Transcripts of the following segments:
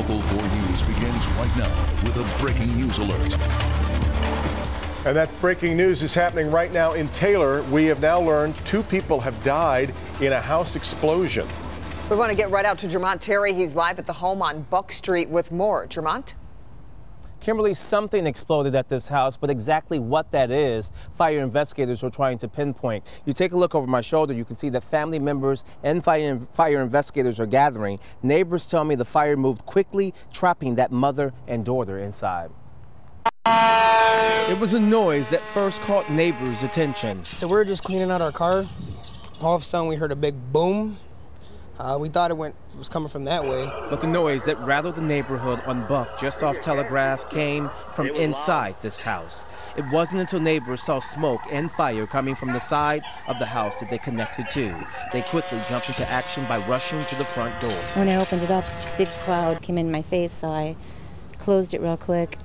Local 4 News begins right now with a breaking news alert. And that breaking news is happening right now in Taylor. We have now learned 2 people have died in a house explosion. We want to get right out to Jermont Terry. He's live at the home on Buck Street with more. Jermont? Kimberly, something exploded at this house, but exactly what that is, fire investigators are trying to pinpoint. You take a look over my shoulder, you can see that family members and fire investigators are gathering. Neighbors tell me the fire moved quickly, trapping that mother and daughter inside. It was a noise that first caught neighbors' attention. So we were just cleaning out our car. All of a sudden we heard a big boom. We thought it was coming from that way. But the noise that rattled the neighborhood on Buck just off Telegraph came from inside this house. It wasn't until neighbors saw smoke and fire coming from the side of the house that they connected to. They quickly jumped into action by rushing to the front door. When I opened it up, this big cloud came in my face, so I closed it real quick.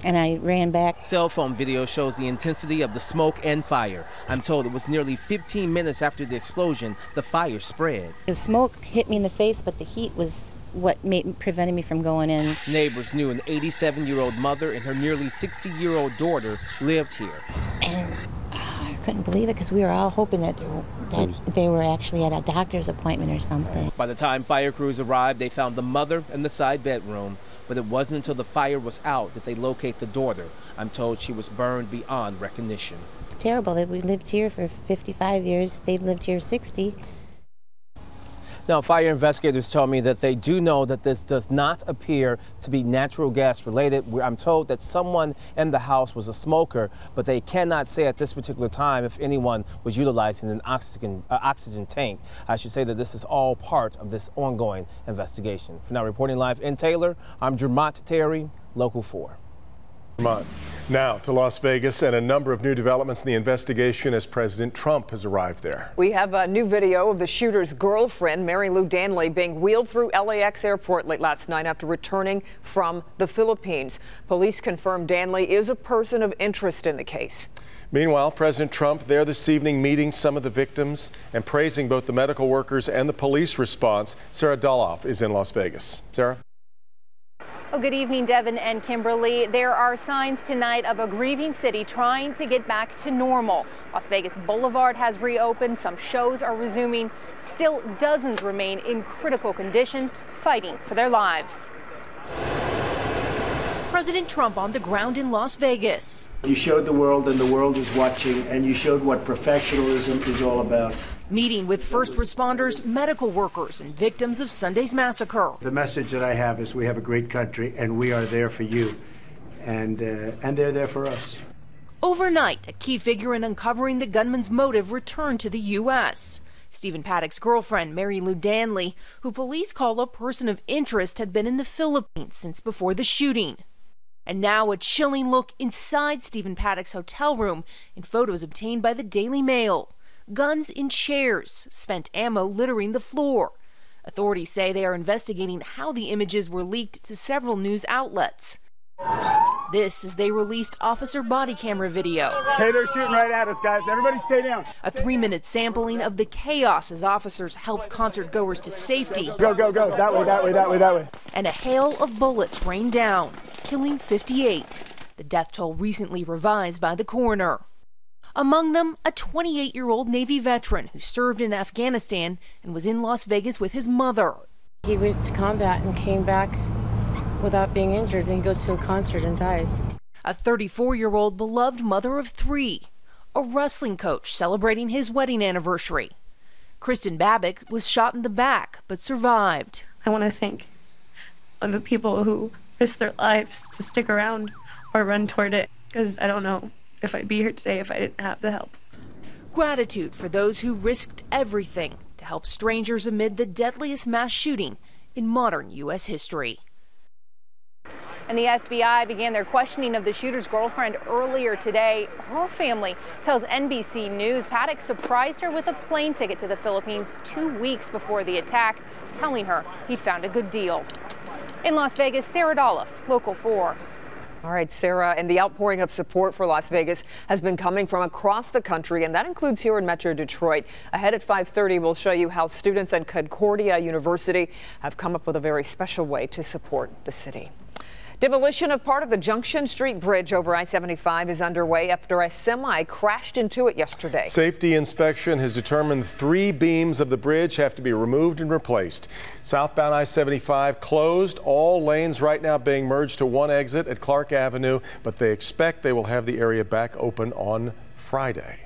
And I ran back. Cell phone video shows the intensity of the smoke and fire. I'm told it was nearly 15 minutes after the explosion, the fire spread. The smoke hit me in the face, but the heat was what prevented me from going in. Neighbors knew an 87-year-old mother and her nearly 60-year-old daughter lived here. And I couldn't believe it because we were all hoping that they were actually at a doctor's appointment or something. By the time fire crews arrived, they found the mother in the side bedroom. But it wasn't until the fire was out that they locate the daughter. I'm told she was burned beyond recognition. It's terrible that we lived here for 55 years. They've lived here 60. Now, fire investigators tell me that they do know that this does not appear to be natural gas related. I'm told that someone in the house was a smoker, but they cannot say at this particular time if anyone was utilizing an oxygen tank. I should say that this is all part of this ongoing investigation. For now, reporting live in Taylor, I'm Jermont Terry, Local 4. Now to Las Vegas and a number of new developments in the investigation as President Trump has arrived there. We have a new video of the shooter's girlfriend, Mary Lou Danley, being wheeled through LAX airport late last night after returning from the Philippines. Police confirm Danley is a person of interest in the case. Meanwhile, President Trump there this evening meeting some of the victims and praising both the medical workers and the police response. Sarah Doloff is in Las Vegas. Sarah? Oh, good evening, Devin and Kimberly. There are signs tonight of a grieving city trying to get back to normal. Las Vegas Boulevard has reopened. Some shows are resuming. Still, dozens remain in critical condition, fighting for their lives. President Trump on the ground in Las Vegas. You showed the world, and the world is watching, and you showed what professionalism is all about. Meeting with first responders, medical workers, and victims of Sunday's massacre. The message that I have is we have a great country, and we are there for you, and they're there for us. Overnight, a key figure in uncovering the gunman's motive returned to the U.S. Stephen Paddock's girlfriend, Mary Lou Danley, who police call a person of interest, had been in the Philippines since before the shooting. And now a chilling look inside Stephen Paddock's hotel room in photos obtained by the Daily Mail. Guns in chairs, spent ammo littering the floor. Authorities say they are investigating how the images were leaked to several news outlets. This as they released officer body camera video. Hey, they're shooting right at us, guys. Everybody stay down. A 3-minute sampling of the chaos as officers helped concert goers to safety. Go, go, go. That way, that way, that way, that way. And a hail of bullets rained down, killing 58. The death toll recently revised by the coroner. Among them, a 28-year-old Navy veteran who served in Afghanistan and was in Las Vegas with his mother. He went to combat and came back without being injured, and he goes to a concert and dies. A 34-year-old beloved mother of 3, a wrestling coach celebrating his wedding anniversary. Kristen Babbitt was shot in the back but survived. I want to thank the people who risked their lives to stick around or run toward it, because I don't know if I'd be here today if I didn't have the help. Gratitude for those who risked everything to help strangers amid the deadliest mass shooting in modern U.S. history. And the FBI began their questioning of the shooter's girlfriend earlier today. Her family tells NBC News Paddock surprised her with a plane ticket to the Philippines 2 weeks before the attack, telling her he'd found a good deal. In Las Vegas, Sarah Doloff, Local 4. All right, Sarah, and the outpouring of support for Las Vegas has been coming from across the country, and that includes here in Metro Detroit. Ahead at 5:30, we'll show you how students at Concordia University have come up with a very special way to support the city. Demolition of part of the Junction Street Bridge over I-75 is underway after a semi crashed into it yesterday. Safety inspection has determined 3 beams of the bridge have to be removed and replaced. Southbound I-75 closed, all lanes right now being merged to one exit at Clark Avenue, but they expect they will have the area back open on Friday.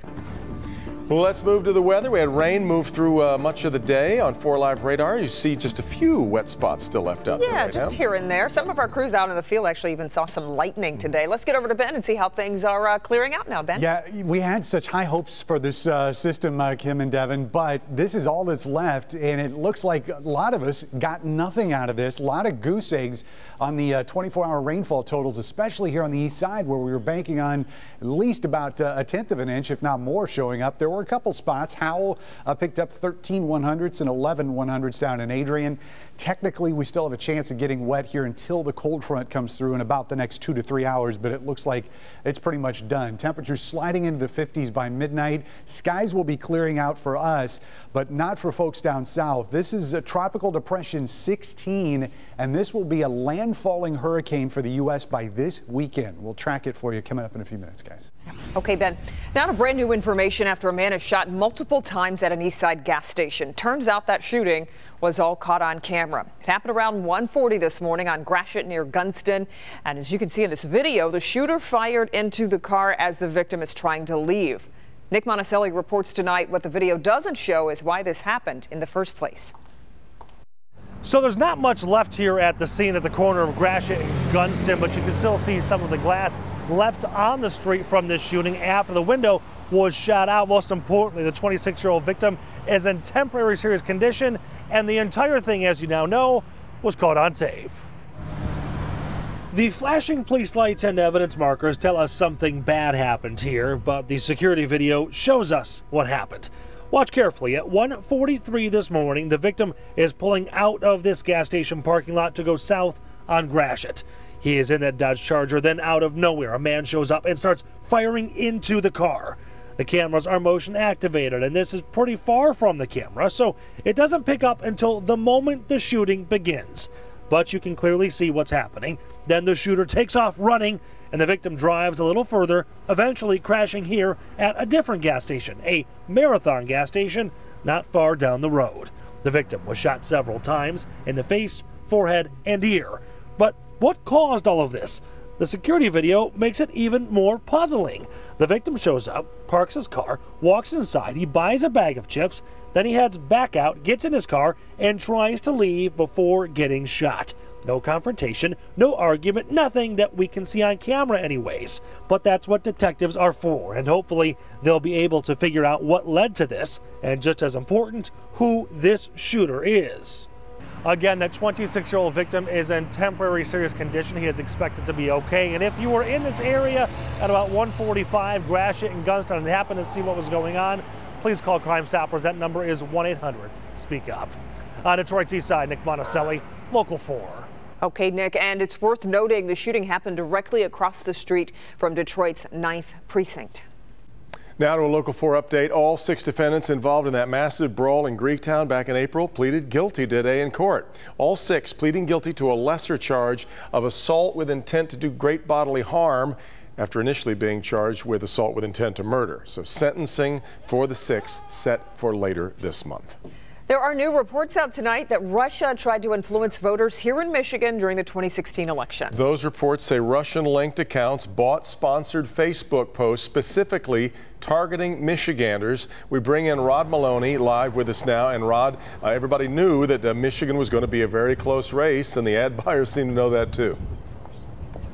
Well, let's move to the weather. We had rain move through much of the day on 4 Live Radar. You see just a few wet spots still left out there. Yeah, right just now. Here and there. Some of our crews out in the field actually even saw some lightning today. Let's get over to Ben and see how things are clearing out now, Ben. Yeah, we had such high hopes for this system, Kim and Devin, but this is all that's left, and it looks like a lot of us got nothing out of this. A lot of goose eggs on the 24-hour rainfall totals, especially here on the east side where we were banking on at least about 1/10 of an inch, if not more, showing up. There were a couple spots. Howell picked up 13 100ths and 11 100ths down in Adrian. Technically, we still have a chance of getting wet here until the cold front comes through in about the next 2 to 3 hours, but it looks like it's pretty much done. Temperatures sliding into the 50s by midnight. Skies will be clearing out for us, but not for folks down south. This is a Tropical Depression 16, and this will be a landfalling hurricane for the U.S. by this weekend. We'll track it for you coming up in a few minutes, guys. Okay, Ben. Now to brand new information after a man is shot multiple times at an East Side gas station. Turns out that shooting was all caught on camera. It happened around 1:40 this morning on Gratiot near Gunston. And as you can see in this video, the shooter fired into the car as the victim is trying to leave. Nick Monticelli reports tonight. What the video doesn't show is why this happened in the first place. So there's not much left here at the scene at the corner of Gratiot and Gunston, but you can still see some of the glass left on the street from this shooting after the window was shot out. Most importantly, the 26-year-old victim is in temporary serious condition, and the entire thing, as you now know, was caught on tape. The flashing police lights and evidence markers tell us something bad happened here, but the security video shows us what happened. Watch carefully. At 1:43 this morning, the victim is pulling out of this gas station parking lot to go south on Gratiot. He is in that Dodge Charger, then out of nowhere, a man shows up and starts firing into the car. The cameras are motion activated, and this is pretty far from the camera, so it doesn't pick up until the moment the shooting begins. But you can clearly see what's happening. Then the shooter takes off running, and the victim drives a little further, eventually crashing here at a different gas station, a Marathon gas station not far down the road. The victim was shot several times in the face, forehead, and ear. But what caused all of this? The security video makes it even more puzzling. The victim shows up, parks his car, walks inside, he buys a bag of chips, then he heads back out, gets in his car, and tries to leave before getting shot. No confrontation, no argument, nothing that we can see on camera anyways. But that's what detectives are for, and hopefully they'll be able to figure out what led to this, and just as important, who this shooter is. Again, that 26-year-old victim is in temporary serious condition. He is expected to be okay. And if you were in this area at about 1:45, Gratiot and Gunston, and happened to see what was going on, please call Crime Stoppers. That number is 1-800-SPEAK-UP. On Detroit's east side, Nick Monticelli, Local 4. Okay, Nick, and it's worth noting the shooting happened directly across the street from Detroit's 9th Precinct. Now to a Local 4 update. All 6 defendants involved in that massive brawl in Greektown back in April pleaded guilty today in court. All 6 pleading guilty to a lesser charge of assault with intent to do great bodily harm after initially being charged with assault with intent to murder. So sentencing for the 6 set for later this month. There are new reports out tonight that Russia tried to influence voters here in Michigan during the 2016 election. Those reports say Russian-linked accounts bought sponsored Facebook posts specifically targeting Michiganders. We bring in Rod Maloney live with us now. And Rod, everybody knew that Michigan was going to be a very close race, and the ad buyers seem to know that too.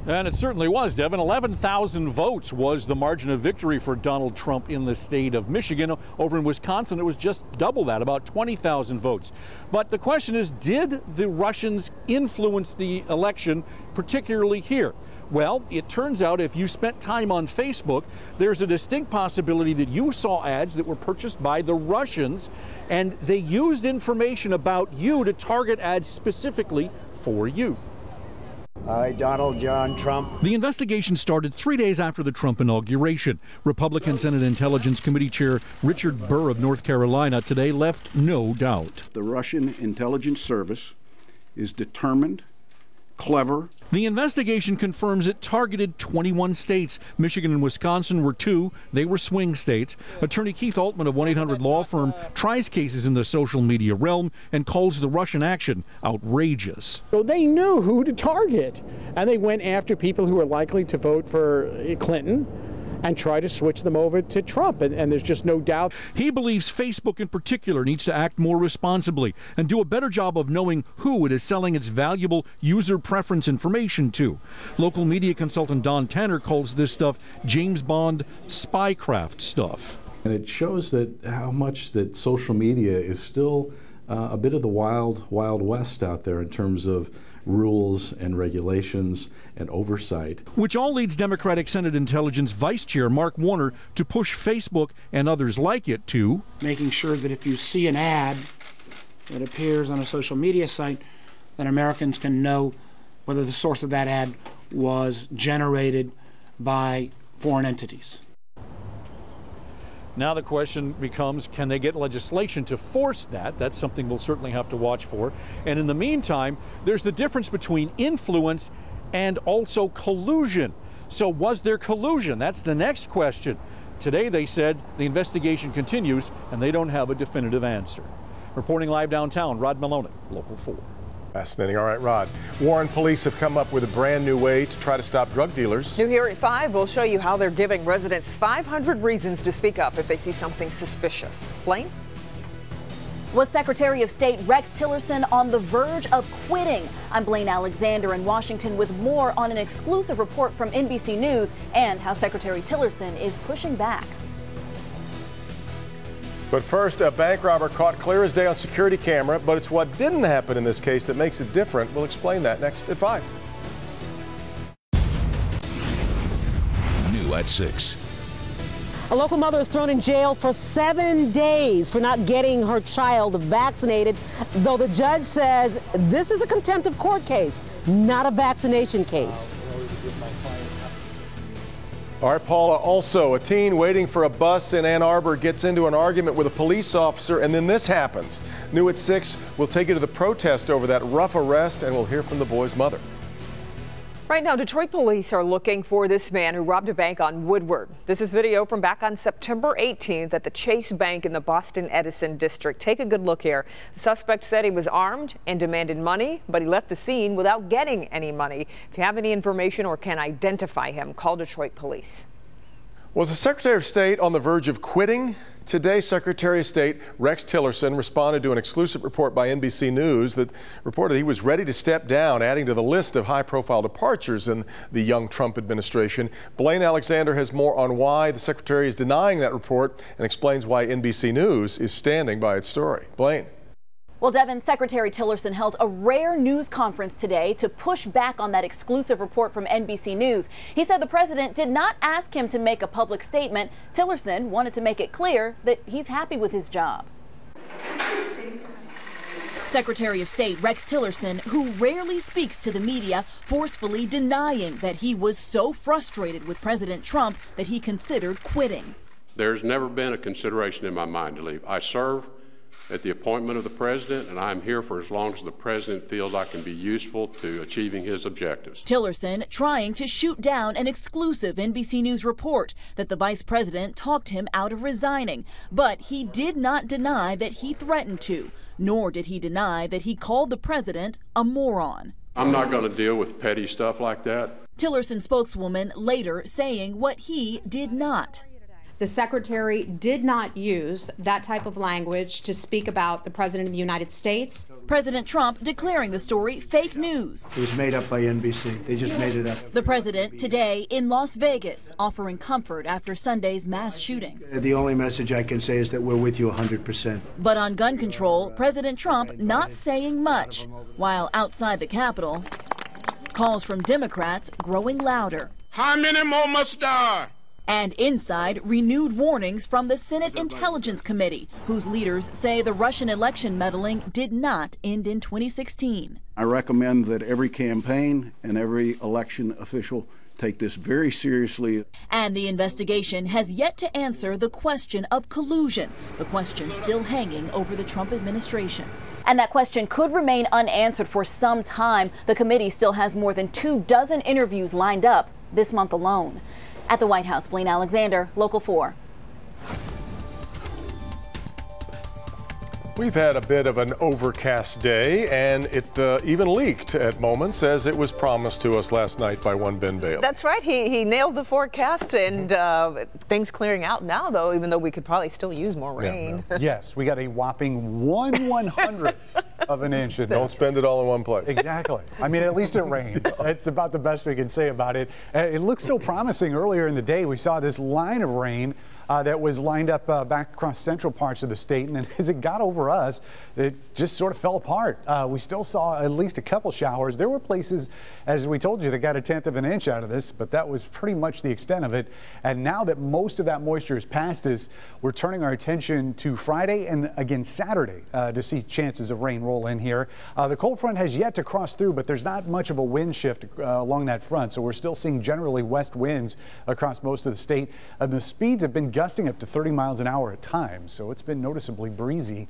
And it certainly was, Devin. 11,000 votes was the margin of victory for Donald Trump in the state of Michigan. Over in Wisconsin, it was just double that, about 20,000 votes. But the question is, did the Russians influence the election, particularly here? Well, it turns out if you spent time on Facebook, there's a distinct possibility that you saw ads that were purchased by the Russians, and they used information about you to target ads specifically for you. I, Donald John Trump. The investigation started 3 days after the Trump inauguration. Republican Senate Intelligence Committee Chair Richard Burr of North Carolina today left no doubt. The Russian intelligence service is determined, clever. The investigation confirms it targeted 21 states. Michigan and Wisconsin were 2. They were swing states. Attorney Keith Altman of 1-800 Law Firm tries cases in the social media realm and calls the Russian action outrageous. So they knew who to target, and they went after people who were likely to vote for Clinton and try to switch them over to Trump, and there's just no doubt. He believes Facebook in particular needs to act more responsibly and do a better job of knowing who it is selling its valuable user preference information to. Local media consultant Don Tanner calls this stuff James Bond spycraft stuff. And it shows that how much that social media is still a bit of the wild west out there in terms of rules and regulations and oversight. Which all leads Democratic Senate Intelligence Vice Chair Mark Warner to push Facebook and others like it to making sure that if you see an ad that appears on a social media site, that Americans can know whether the source of that ad was generated by foreign entities. Now the question becomes, can they get legislation to force that? That's something we'll certainly have to watch for. And in the meantime, there's the difference between influence and also collusion. So was there collusion? That's the next question. Today they said the investigation continues and they don't have a definitive answer. Reporting live downtown, Rod Maloney, Local 4. Fascinating. All right, Rod. Warren police have come up with a brand new way to try to stop drug dealers. New here at 5, we'll show you how they're giving residents 500 reasons to speak up if they see something suspicious. Blaine? Was Secretary of State Rex Tillerson on the verge of quitting? I'm Blaine Alexander in Washington with more on an exclusive report from NBC News and how Secretary Tillerson is pushing back. But first, a bank robber caught clear as day on security camera, but it's what didn't happen in this case that makes it different. We'll explain that next at 5. New at 6. A local mother is thrown in jail for 7 days for not getting her child vaccinated, though the judge says this is a contempt of court case, not a vaccination case. All right, Paula, also a teen waiting for a bus in Ann Arbor gets into an argument with a police officer, and then this happens. New at 6, we'll take you to the protest over that rough arrest, and we'll hear from the boy's mother. Right now, Detroit police are looking for this man who robbed a bank on Woodward. This is video from back on September 18th at the Chase Bank in the Boston Edison district. Take a good look here. The suspect said he was armed and demanded money, but he left the scene without getting any money. If you have any information or can identify him, call Detroit police. Was the Secretary of State on the verge of quitting? Today, Secretary of State Rex Tillerson responded to an exclusive report by NBC News that reported he was ready to step down, adding to the list of high-profile departures in the young Trump administration. Blaine Alexander has more on why the Secretary is denying that report and explains why NBC News is standing by its story. Blaine. Well, Devin, Secretary Tillerson held a rare news conference today to push back on that exclusive report from NBC News. He said the president did not ask him to make a public statement. Tillerson wanted to make it clear that he's happy with his job. Secretary of State Rex Tillerson, who rarely speaks to the media, forcefully denying that he was so frustrated with President Trump that he considered quitting. There's never been a consideration in my mind to leave. I serve at the appointment of the president, and I'm here for as long as the president feels I can be useful to achieving his objectives. Tillerson trying to shoot down an exclusive NBC News report that the vice president talked him out of resigning, but he did not deny that he threatened to, nor did he deny that he called the president a moron. I'm not going to deal with petty stuff like that. Tillerson spokeswoman later saying what he did not. The secretary did not use that type of language to speak about the president of the United States. President Trump declaring the story fake news. It was made up by NBC. They just made it up. The president today in Las Vegas offering comfort after Sunday's mass shooting. The only message I can say is that we're with you 100%. But on gun control, President Trump not saying much, while outside the Capitol, calls from Democrats growing louder. How many more must die And inside, renewed warnings from the Senate Intelligence Committee, whose leaders say the Russian election meddling did not end in 2016. I recommend that every campaign and every election official take this very seriously. And the investigation has yet to answer the question of collusion, the question still hanging over the Trump administration. And that question could remain unanswered for some time. The committee still has more than 24 interviews lined up this month alone. At the White House, Blaine Alexander, Local 4. We've had a bit of an overcast day, and it even leaked at moments, as it was promised to us last night by one Ben Bailey. That's right. He nailed the forecast, and things clearing out now, though, even though we could probably still use more rain. Yeah, yes, we got a whopping 1/100th of an inch. Don't spend it all in one place. Exactly. I mean, at least it rained. It's about the best we can say about it. It looked so promising earlier in the day. We saw this line of rain that was lined up back across central parts of the state, and then as it got over us, it just sort of fell apart. We still saw at least a couple showers. There were places, as we told you, that got 1/10 of an inch out of this, but that was pretty much the extent of it. And now that most of that moisture is past us, we're turning our attention to Friday and again Saturday to see chances of rain roll in here. The cold front has yet to cross through, but there's not much of a wind shift along that front, so we're still seeing generally west winds across most of the state. The speeds have been gusting up to 30 miles an hour at times, so it's been noticeably breezy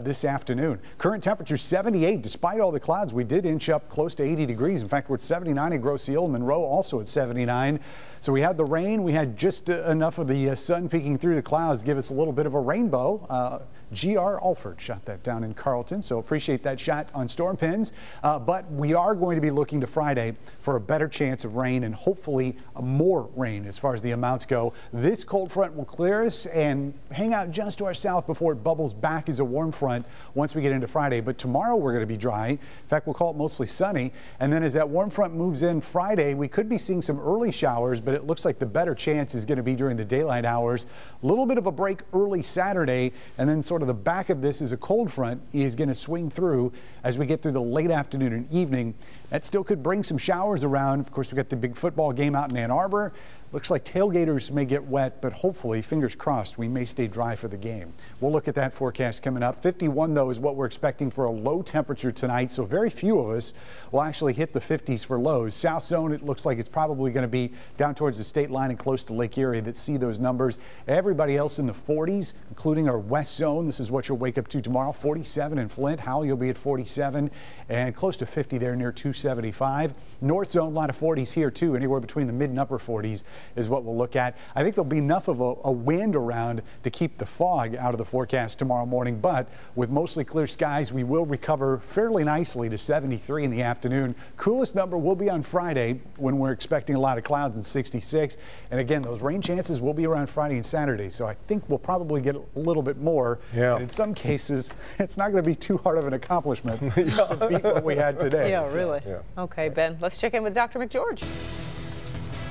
this afternoon. Current temperature 78. Despite all the clouds, we did inch up close to 80 degrees. In fact, we're at 79 in Grosse Ile, Monroe also at 79. So we had the rain, we had just enough of the sun peeking through the clouds to give us a little bit of a rainbow. G.R. Alford shot that down in Carlton, so appreciate that shot on Storm Pins. But we are going to be looking to Friday for a better chance of rain and hopefully more rain as far as the amounts go. This cold front will clear us and hang out just to our south before it bubbles back as a warm front once we get into Friday. But tomorrow we're going to be dry. In fact, we'll call it mostly sunny. And then as that warm front moves in Friday, we could be seeing some early showers, but it looks like the better chance is going to be during the daylight hours. A little bit of a break early Saturday, and then sort of the back of this is a cold front is going to swing through as we get through the late afternoon and evening. That still could bring some showers around. Of course, we've got the big football game out in Ann Arbor. Looks like tailgaters may get wet, but hopefully, fingers crossed, we may stay dry for the game. We'll look at that forecast coming up. 51, though, is what we're expecting for a low temperature tonight, so very few of us will actually hit the 50s for lows. South zone, it looks like it's probably going to be down towards the state line and close to Lake Erie that see those numbers. Everybody else in the 40s, including our west zone. This is what you'll wake up to tomorrow. 47 in Flint. Howell, you'll be at 47 and close to 50 there near 275. North zone, a lot of 40s here, too, anywhere between the mid and upper 40s. Is what we'll look at. I think there'll be enough of a wind around to keep the fog out of the forecast tomorrow morning, but with mostly clear skies, we will recover fairly nicely to 73 in the afternoon. Coolest number will be on Friday when we're expecting a lot of clouds and 66. And again, those rain chances will be around Friday and Saturday, so I think we'll probably get a little bit more. Yeah. And in some cases, it's not going to be too hard of an accomplishment to beat what we had today. Yeah, really. Yeah. Okay, Ben, let's check in with Dr. McGeorge.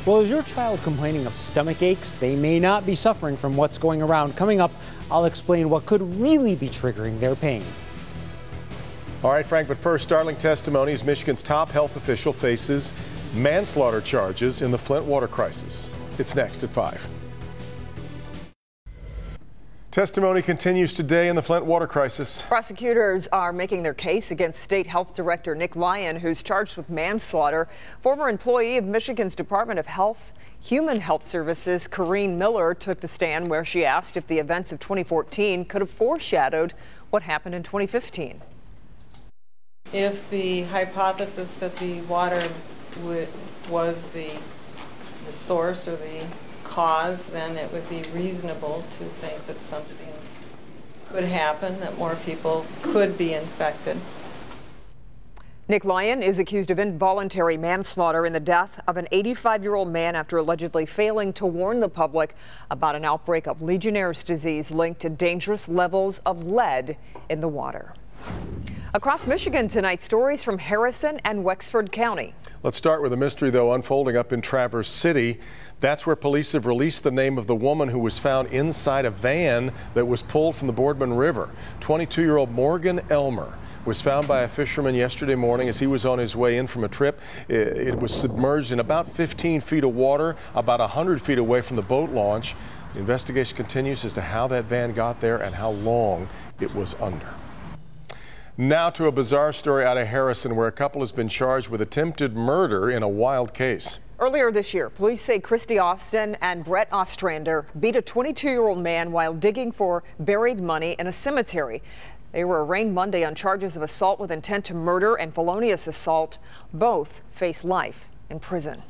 Well, is your child complaining of stomach aches? They may not be suffering from what's going around. Coming up, I'll explain what could really be triggering their pain. All right, Frank, but first, startling testimony as Michigan's top health official faces manslaughter charges in the Flint water crisis. It's next at 5. Testimony continues today in the Flint water crisis. Prosecutors are making their case against State Health Director Nick Lyon, who's charged with manslaughter. Former employee of Michigan's Department of Human Health Services, Corrine Miller, took the stand where she asked if the events of 2014 could have foreshadowed what happened in 2015. If the hypothesis that the water was the source or the cause, then it would be reasonable to think that something could happen, that more people could be infected. Nick Lyon is accused of involuntary manslaughter in the death of an 85-year-old man after allegedly failing to warn the public about an outbreak of Legionnaire's disease linked to dangerous levels of lead in the water. Across Michigan tonight, stories from Harrison and Wexford County. Let's start with a mystery, though, unfolding up in Traverse City. That's where police have released the name of the woman who was found inside a van that was pulled from the Boardman River. 22-year-old Morgan Elmer was found by a fisherman yesterday morning as he was on his way in from a trip. It was submerged in about 15 feet of water, about 100 feet away from the boat launch. The investigation continues as to how that van got there and how long it was under. Now to a bizarre story out of Harrison, where a couple has been charged with attempted murder in a wild case. Earlier this year, police say Christy Austin and Brett Ostrander beat a 22-year-old man while digging for buried money in a cemetery. They were arraigned Monday on charges of assault with intent to murder and felonious assault. Both face life in prison.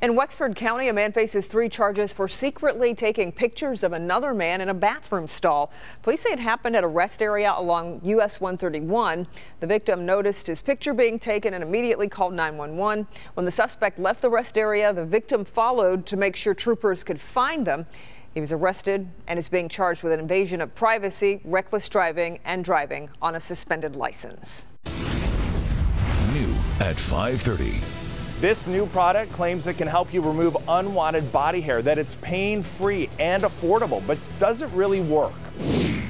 In Wexford County, a man faces 3 charges for secretly taking pictures of another man in a bathroom stall. Police say it happened at a rest area along US 131. The victim noticed his picture being taken and immediately called 911. When the suspect left the rest area, the victim followed to make sure troopers could find them. He was arrested and is being charged with an invasion of privacy, reckless driving, and driving on a suspended license. New at 5:30. This new product claims it can help you remove unwanted body hair, that it's pain-free and affordable, but does it really work?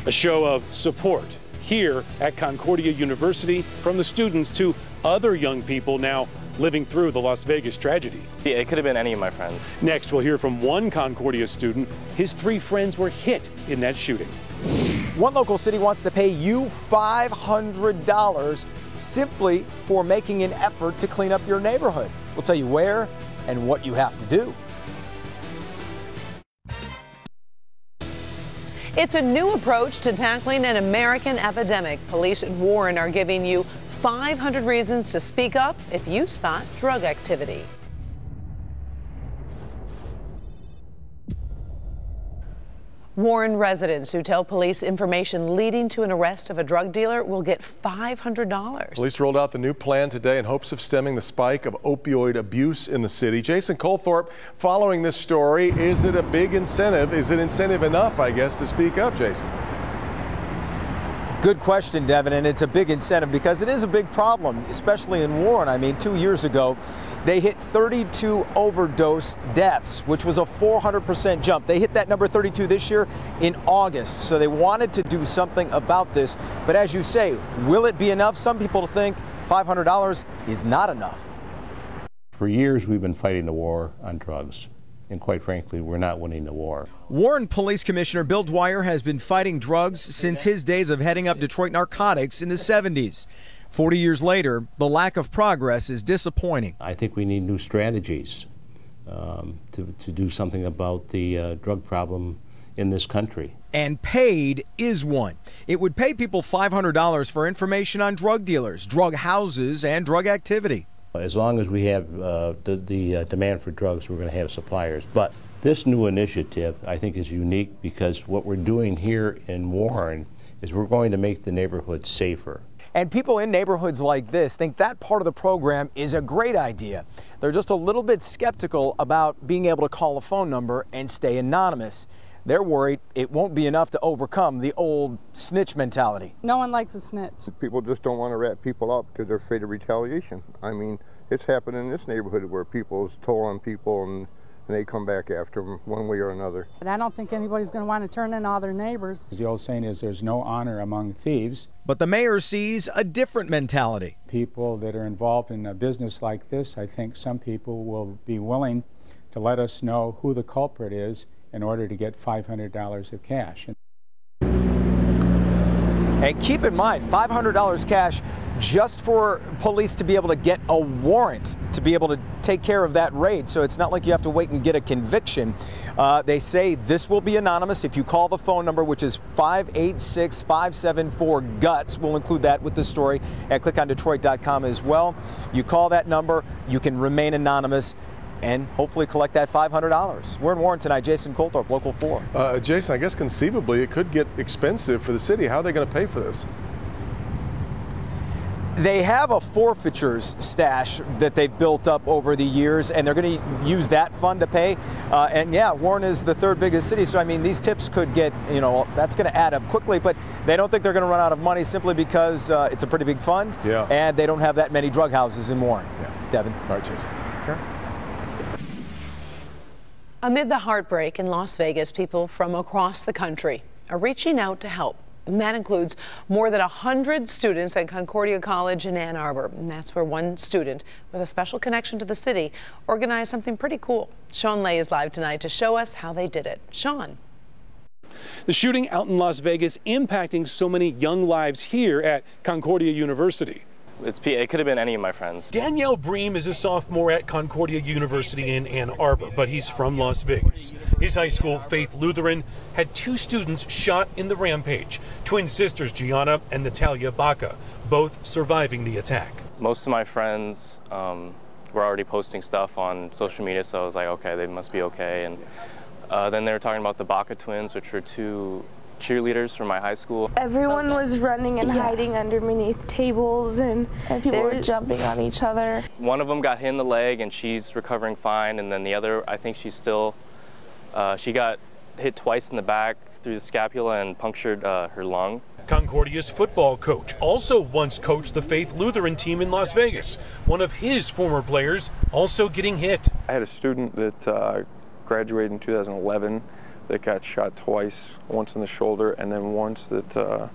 A show of support here at Concordia University from the students to other young people now living through the Las Vegas tragedy. Yeah, it could have been any of my friends. Next, we'll hear from one Concordia student. His 3 friends were hit in that shooting. One local city wants to pay you $500 simply for making an effort to clean up your neighborhood. We'll tell you where and what you have to do. It's a new approach to tackling an American epidemic. Police in Warren are giving you 500 reasons to speak up if you spot drug activity. Warren residents who tell police information leading to an arrest of a drug dealer will get $500. Police rolled out the new plan today in hopes of stemming the spike of opioid abuse in the city. Jason Colthorpe following this story. Is it a big incentive? Is it incentive enough, I guess, to speak up, Jason? Good question, Devin, and it's a big incentive because it is a big problem, especially in Warren. I mean, 2 years ago, they hit 32 overdose deaths, which was a 400% jump. They hit that number 32 this year in August, so they wanted to do something about this. But as you say, will it be enough? Some people think $500 is not enough. For years, we've been fighting the war on drugs. And quite frankly, we're not winning the war. Warren Police Commissioner Bill Dwyer has been fighting drugs since his days of heading up Detroit Narcotics in the 70s. 40 years later, the lack of progress is disappointing. I think we need new strategies to do something about the drug problem in this country. And PAID is one. It would pay people $500 for information on drug dealers, drug houses, and drug activity. As long as we have the demand for drugs, we're going to have suppliers. But this new initiative, I think, is unique because what we're doing here in Warren is we're going to make the neighborhood safer. And people in neighborhoods like this think that part of the program is a great idea. They're just a little bit skeptical about being able to call a phone number and stay anonymous. They're worried it won't be enough to overcome the old snitch mentality. No one likes a snitch. People just don't want to rat people up because they're afraid of retaliation. I mean, it's happened in this neighborhood where people toll on people and they come back after them one way or another. But I don't think anybody's going to want to turn in all their neighbors. The old saying is there's no honor among thieves. But the mayor sees a different mentality. People that are involved in a business like this, I think some people will be willing to let us know who the culprit is in order to get $500 of cash. And keep in mind, $500 cash just for police to be able to get a warrant to be able to take care of that raid. So it's not like you have to wait and get a conviction. They say this will be anonymous if you call the phone number, which is 586-574-GUTS. We'll include that with the story at clickondetroit.com as well. You call that number, you can remain anonymous and hopefully collect that $500. We're in Warren tonight. Jason Colthorpe, Local 4. Jason, I guess conceivably it could get expensive for the city. How are they going to pay for this? They have a forfeitures stash that they've built up over the years, and they're going to use that fund to pay. And yeah, Warren is the third biggest city, so I mean, these tips could get, you know, that's going to add up quickly, but they don't think they're going to run out of money simply because it's a pretty big fund, and they don't have that many drug houses in Warren. Devin. All right, Jason. Karen? Amid the heartbreak in Las Vegas, people from across the country are reaching out to help. And that includes more than 100 students at Concordia College in Ann Arbor. And that's where one student with a special connection to the city organized something pretty cool. Sean Lay is live tonight to show us how they did it. Sean. The shooting out in Las Vegas impacting so many young lives here at Concordia University. It could have been any of my friends. Danielle Bream is a sophomore at Concordia University in Ann Arbor, but he's from Las Vegas. His high school, Faith Lutheran, had 2 students shot in the rampage. Twin sisters Gianna and Natalia Baca, both surviving the attack. Most of my friends were already posting stuff on social media, so I was like, okay, they must be okay. And then they were talking about the Baca twins, which were 2 cheerleaders from my high school. Everyone was running and hiding underneath tables, and people were jumping on each other. One of them got hit in the leg and she's recovering fine, and then the other, I think she's still, she got hit twice in the back through the scapula and punctured her lung. Concordia's football coach also once coached the Faith Lutheran team in Las Vegas. One of his former players also getting hit. I had a student that graduated in 2011 that got shot twice, once in the shoulder and then once that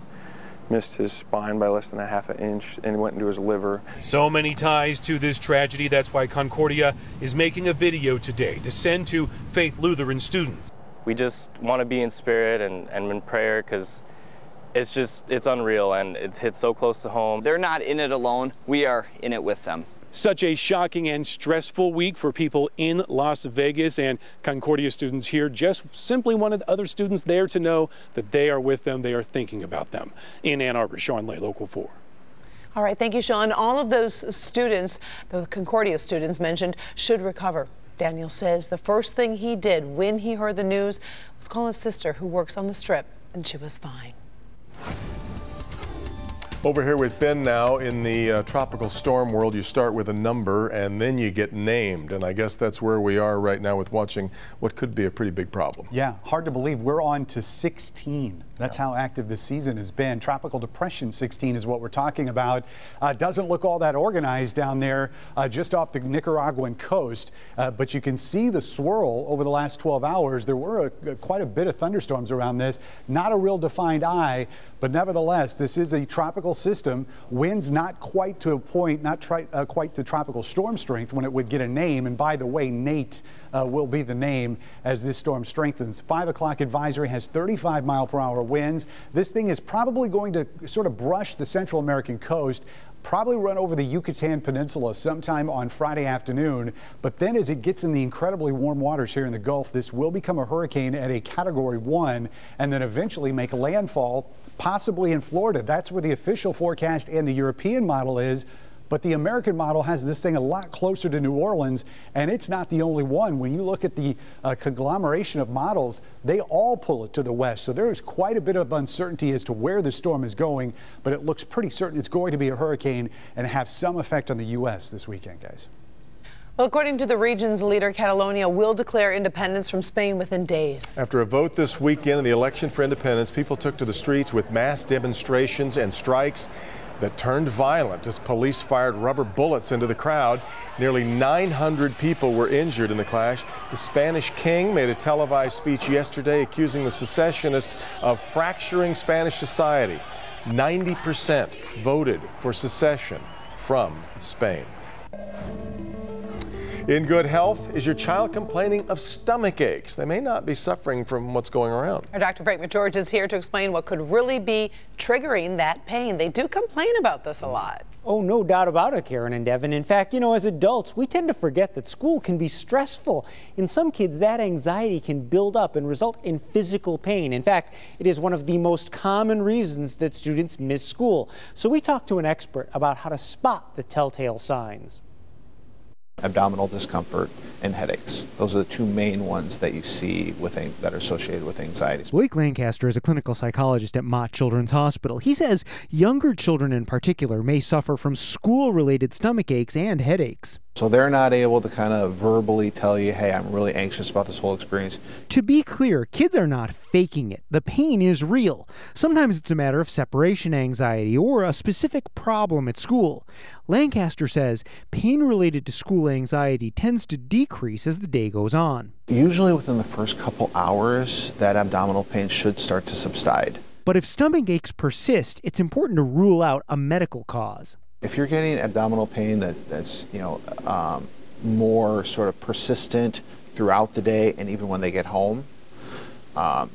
missed his spine by less than a ½ inch and went into his liver. So many ties to this tragedy. That's why Concordia is making a video today to send to Faith Lutheran students. We just want to be in spirit and in prayer, because it's unreal and it's hit so close to home. They're not in it alone. We are in it with them. Such a shocking and stressful week for people in Las Vegas, and Concordia students here just simply wanted other students there to know that they are with them, they are thinking about them. In Ann Arbor, Sean Lay, Local 4. All right, thank you, Sean. All of those students, the Concordia students mentioned, should recover. Daniel says the first thing he did when he heard the news was call his sister, who works on the Strip, and she was fine. Over here with Ben now. In the tropical storm world, you start with a number and then you get named. And I guess that's where we are right now with watching what could be a pretty big problem. Yeah, hard to believe. We're on to 16. That's how active this season has been. Tropical Depression 16 is what we're talking about. Doesn't look all that organized down there just off the Nicaraguan coast. But you can see the swirl over the last 12 hours. There were quite a bit of thunderstorms around this. Not a real defined eye, but nevertheless, this is a tropical system. Winds not quite to a point, not quite to tropical storm strength when it would get a name. And by the way, Nate will be the name as this storm strengthens. 5 o'clock advisory has 35-mile-per-hour winds. This thing is probably going to sort of brush the Central American coast, probably run over the Yucatan Peninsula sometime on Friday afternoon. But then as it gets in the incredibly warm waters here in the Gulf, this will become a hurricane at a Category 1 and then eventually make landfall possibly in Florida. That's where the official forecast and the European model is. But the American model has this thing a lot closer to New Orleans, and it's not the only one. When you look at the conglomeration of models, they all pull it to the west. So there is quite a bit of uncertainty as to where the storm is going, but it looks pretty certain it's going to be a hurricane and have some effect on the U.S. this weekend, guys. Well, according to the region's leader, Catalonia will declare independence from Spain within days. After a vote this weekend in the election for independence, people took to the streets with mass demonstrations and strikes that turned violent as police fired rubber bullets into the crowd. Nearly 900 people were injured in the clash. The Spanish king made a televised speech yesterday accusing the secessionists of fracturing Spanish society. 90% voted for secession from Spain. In good health, is your child complaining of stomach aches? They may not be suffering from what's going around. Our Dr. Frank McGeorge is here to explain what could really be triggering that pain. They do complain about this a lot. Oh, no doubt about it, Karen and Devin. In fact, you know, as adults, we tend to forget that school can be stressful. In some kids, that anxiety can build up and result in physical pain. In fact, it is one of the most common reasons that students miss school. So we talked to an expert about how to spot the telltale signs. Abdominal discomfort and headaches. Those are the two main ones that you see that are associated with anxiety. Blake Lancaster is a clinical psychologist at Mott Children's Hospital. He says younger children in particular may suffer from school-related stomach aches and headaches. So they're not able to kind of verbally tell you, hey, I'm really anxious about this whole experience. To be clear, kids are not faking it. The pain is real. Sometimes it's a matter of separation anxiety or a specific problem at school. Lancaster says pain related to school anxiety tends to decrease as the day goes on. Usually within the first couple hours, that abdominal pain should start to subside. But if stomach aches persist, it's important to rule out a medical cause. If you're getting abdominal pain that's more sort of persistent throughout the day and even when they get home,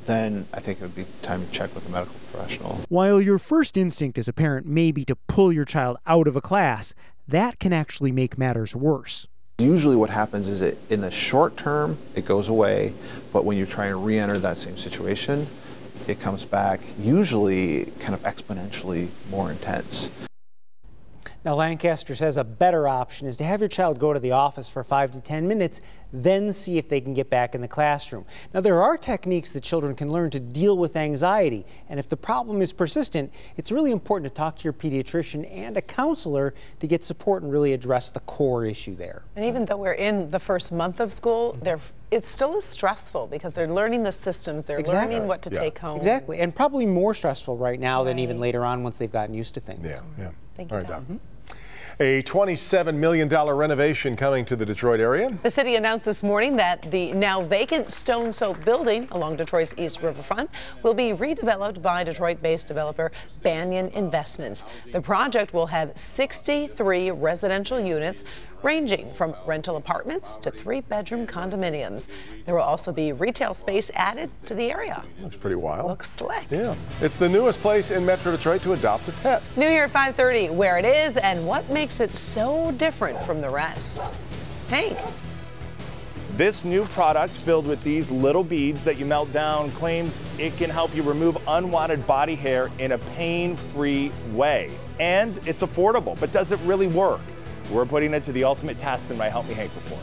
then I think it would be time to check with a medical professional. While your first instinct as a parent may be to pull your child out of a class, that can actually make matters worse. Usually what happens is in the short term, it goes away, but when you try and re-enter that same situation, it comes back usually kind of exponentially more intense. Now, Lancaster says a better option is to have your child go to the office for 5 to 10 minutes, then see if they can get back in the classroom. Now, there are techniques that children can learn to deal with anxiety, and if the problem is persistent, it's really important to talk to your pediatrician and a counselor to get support and really address the core issue there. And even though we're in the first month of school, it still is stressful because they're learning the systems, they're learning what to take home. Exactly, and probably more stressful right now than even later on once they've gotten used to things. Yeah. Thank you, Don. A $27 million renovation coming to the Detroit area. The city announced this morning that the now vacant Stone Soap building along Detroit's East Riverfront will be redeveloped by Detroit-based developer Banyan Investments. The project will have 63 residential units ranging from rental apartments to 3-bedroom condominiums. There will also be retail space added to the area. Looks pretty wild. Looks slick. Yeah. It's the newest place in Metro Detroit to adopt a pet. New here at 5:30, where it is and what makes it so different from the rest. Hank. This new product filled with these little beads that you melt down claims it can help you remove unwanted body hair in a pain-free way. And it's affordable, but does it really work? We're putting it to the ultimate test in my Help Me Hank report.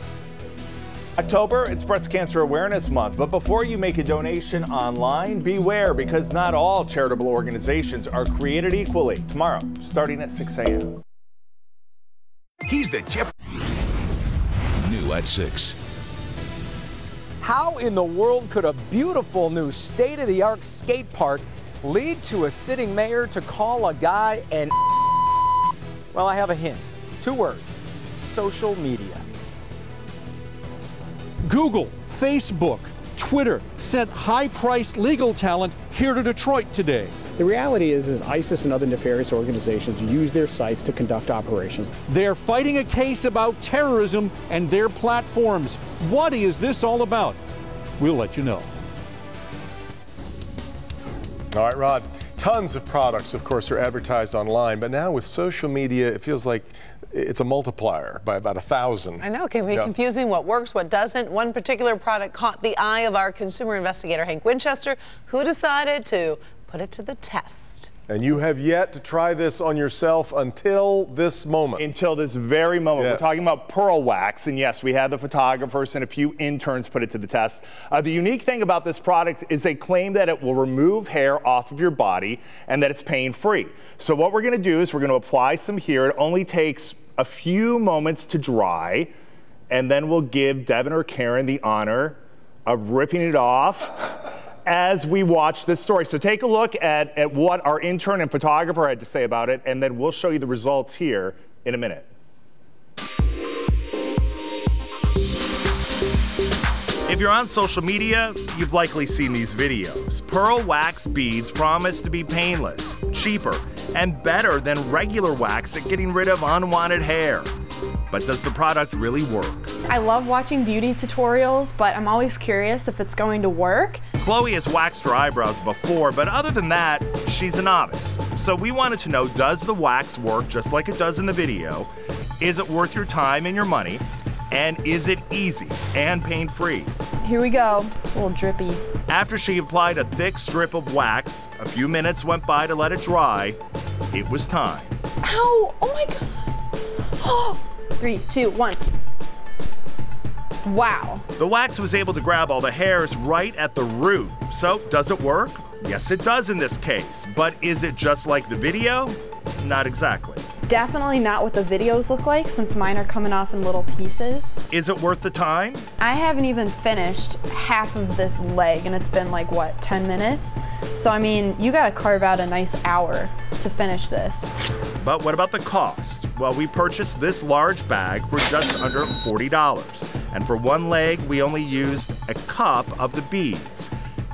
October, it's Breast Cancer Awareness Month, but before you make a donation online, beware because not all charitable organizations are created equally. Tomorrow, starting at 6 a.m. He's the Chip. New at 6. How in the world could a beautiful new state-of-the-art skate park lead to a sitting mayor to call a guy an? Well, I have a hint. 2 words: social media. Google, Facebook, Twitter sent high-priced legal talent here to Detroit today. The reality is ISIS and other nefarious organizations use their sites to conduct operations. They're fighting a case about terrorism and their platforms. What is this all about? We'll let you know. All right, Rod. Tons of products, of course, are advertised online, but now with social media, it feels like it's a multiplier by about 1,000. I know, it can be confusing what works, what doesn't. One particular product caught the eye of our consumer investigator, Hank Winchester, who decided to put it to the test. And you have yet to try this on yourself until this moment. Until this very moment. Yes. We're talking about Pearl Wax, and yes, we had the photographers and a few interns put it to the test. The unique thing about this product is they claim that it will remove hair off of your body and that it's pain-free. So what we're gonna do is we're gonna apply some here. It only takes a few moments to dry, and then we'll give Devin or Karen the honor of ripping it off as we watch this story. So take a look at what our intern and photographer had to say about it, and then we'll show you the results here in a minute. If you're on social media, you've likely seen these videos. Pearl Wax beads promise to be painless, cheaper, and better than regular wax at getting rid of unwanted hair. But does the product really work? I love watching beauty tutorials, but I'm always curious if it's going to work. Chloe has waxed her eyebrows before, but other than that, she's a novice. So we wanted to know, does the wax work just like it does in the video? Is it worth your time and your money? And is it easy and pain-free? Here we go. It's a little drippy. After she applied a thick strip of wax, a few minutes went by to let it dry. It was time. Ow! Oh my God! 3, 2, 1. Wow. The wax was able to grab all the hairs right at the root. So, does it work? Yes, it does in this case. But is it just like the video? Not exactly. Definitely not what the videos look like, since mine are coming off in little pieces. Is it worth the time? I haven't even finished half of this leg, and it's been like, what, 10 minutes? So, I mean, you gotta carve out a nice hour to finish this. But what about the cost? Well, we purchased this large bag for just under $40. And for one leg, we only used a cup of the beads.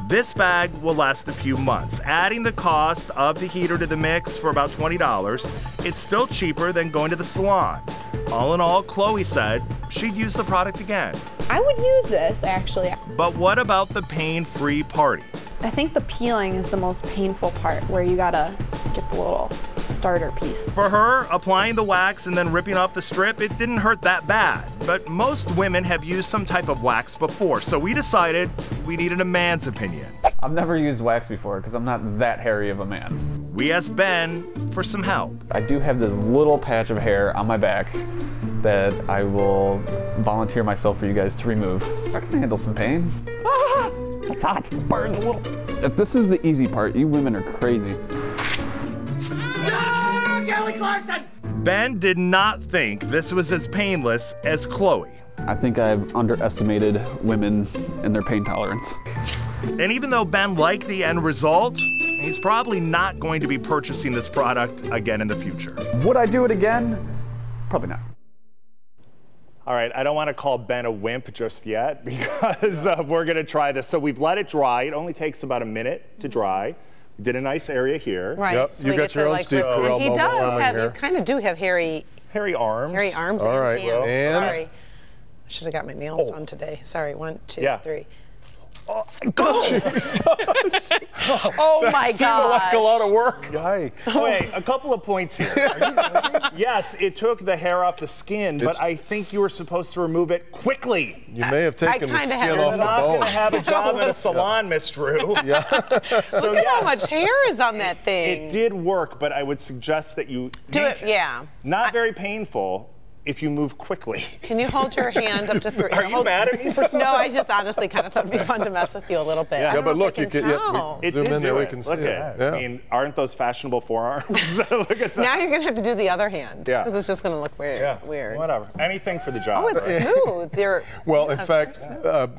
This bag will last a few months. Adding the cost of the heater to the mix for about $20, it's still cheaper than going to the salon. All in all, Chloe said she'd use the product again. I would use this, actually. But what about the pain-free party? I think the peeling is the most painful part, where you gotta get the little starter piece. For her, applying the wax and then ripping off the strip, it didn't hurt that bad. But most women have used some type of wax before, so we decided we needed a man's opinion. I've never used wax before because I'm not that hairy of a man. We asked Ben for some help. I do have this little patch of hair on my back that I will volunteer myself for you guys to remove. I can handle some pain. Ah, it's hot. It burns a little. If this is the easy part, you women are crazy. No, Kelly Clarkson! Ben did not think this was as painless as Chloe. I think I've underestimated women and their pain tolerance. And even though Ben liked the end result, he's probably not going to be purchasing this product again in the future. Would I do it again? Probably not. All right, I don't want to call Ben a wimp just yet because we're going to try this. So we've let it dry. It only takes about a minute to dry. We did a nice area here. Right. Yep. So you got your own Steve Carell And he does have, here. you kind of do have hairy arms. Hairy arms All and right, hands. well, and? Sorry. I should have got my nails done today. Sorry, 1, 2, 3. Oh, Oh my God! gosh. Like a lot of work. Yikes. Wait, a couple of points here. Yes, it took the hair off the skin, but I think you were supposed to remove it quickly. You may have taken the skin off the bone. You're not going to have a job in a salon, Miss Drew. Yeah. So, Look at how much hair is on that thing. It did work, but I would suggest that you do it. Yeah. Not very painful if you move quickly. Can you hold your hand up to 3? Are you mad at me for something? No, I just honestly kind of thought it'd be fun to mess with you a little bit. Yeah, but look, you can zoom in there, we can see it. Yeah. I mean, aren't those fashionable forearms? Look at that. Now you're going to have to do the other hand. Yeah. Because it's just going to look weird. Yeah. Weird. Whatever. Anything for the job. Oh, it's smooth. Well, in fact,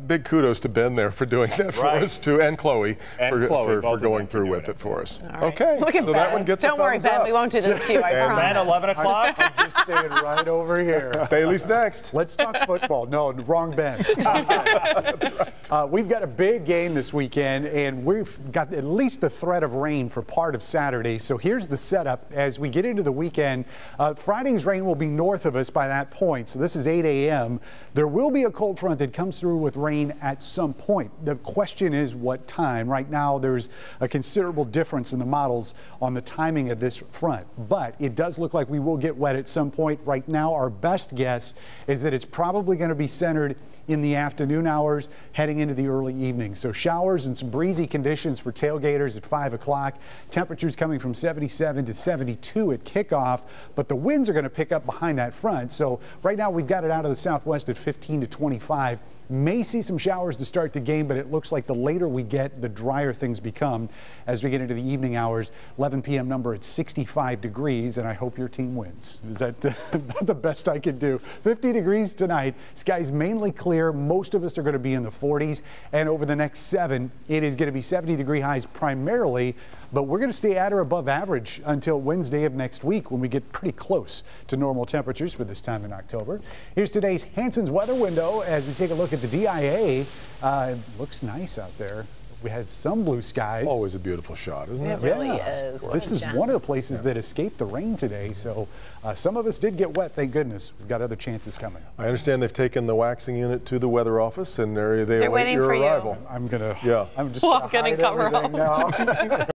big kudos to Ben there for doing that for us too, and Chloe for going through with it for us. Right. Okay, Look at so Ben. that one gets Don't worry, Ben. up. We won't do this to you, I promise. Ben, 11 o'clock? I'm just staying right over here. Bailey's next. Let's talk football. No, wrong Ben. We've got a big game this weekend, and we've got at least the threat of rain for part of Saturday. So here's the setup as we get into the weekend. Friday's rain will be north of us by that point. So this is 8 a.m. There will be a cold front that comes through with rain at some point. The question is what time. Right now, there's a considerable difference in the models on the timing of this front, but it does look like we will get wet at some point. Right now, our best guess is that it's probably going to be centered in the afternoon hours heading into the early evening. So showers and some breezy conditions for tailgaters at 5 o'clock. Temperatures coming from 77 to 72 at kickoff, but the winds are going to pick up behind that front. So right now we've got it out of the southwest at 15 to 25. May see some showers to start the game, but it looks like the later we get, the drier things become as we get into the evening hours. 11 p.m. number at 65 degrees, and I hope your team wins. Is that the best I can do? 50 degrees tonight. Sky's mainly clear. Most of us are going to be in the 40s, and over the next 7, it is going to be 70-degree highs primarily, but we're going to stay at or above average until Wednesday of next week when we get pretty close to normal temperatures for this time in October. Here's today's Hanson's weather window as we take a look at the DIA. It looks nice out there. We had some blue skies. Always a beautiful shot, isn't it? It really is. This is one of the places that escaped the rain today, so some of us did get wet, thank goodness. We've got other chances coming. I understand they've taken the waxing unit to the weather office, and they're waiting your for arrival. you. I'm just walk in and cover up. Now.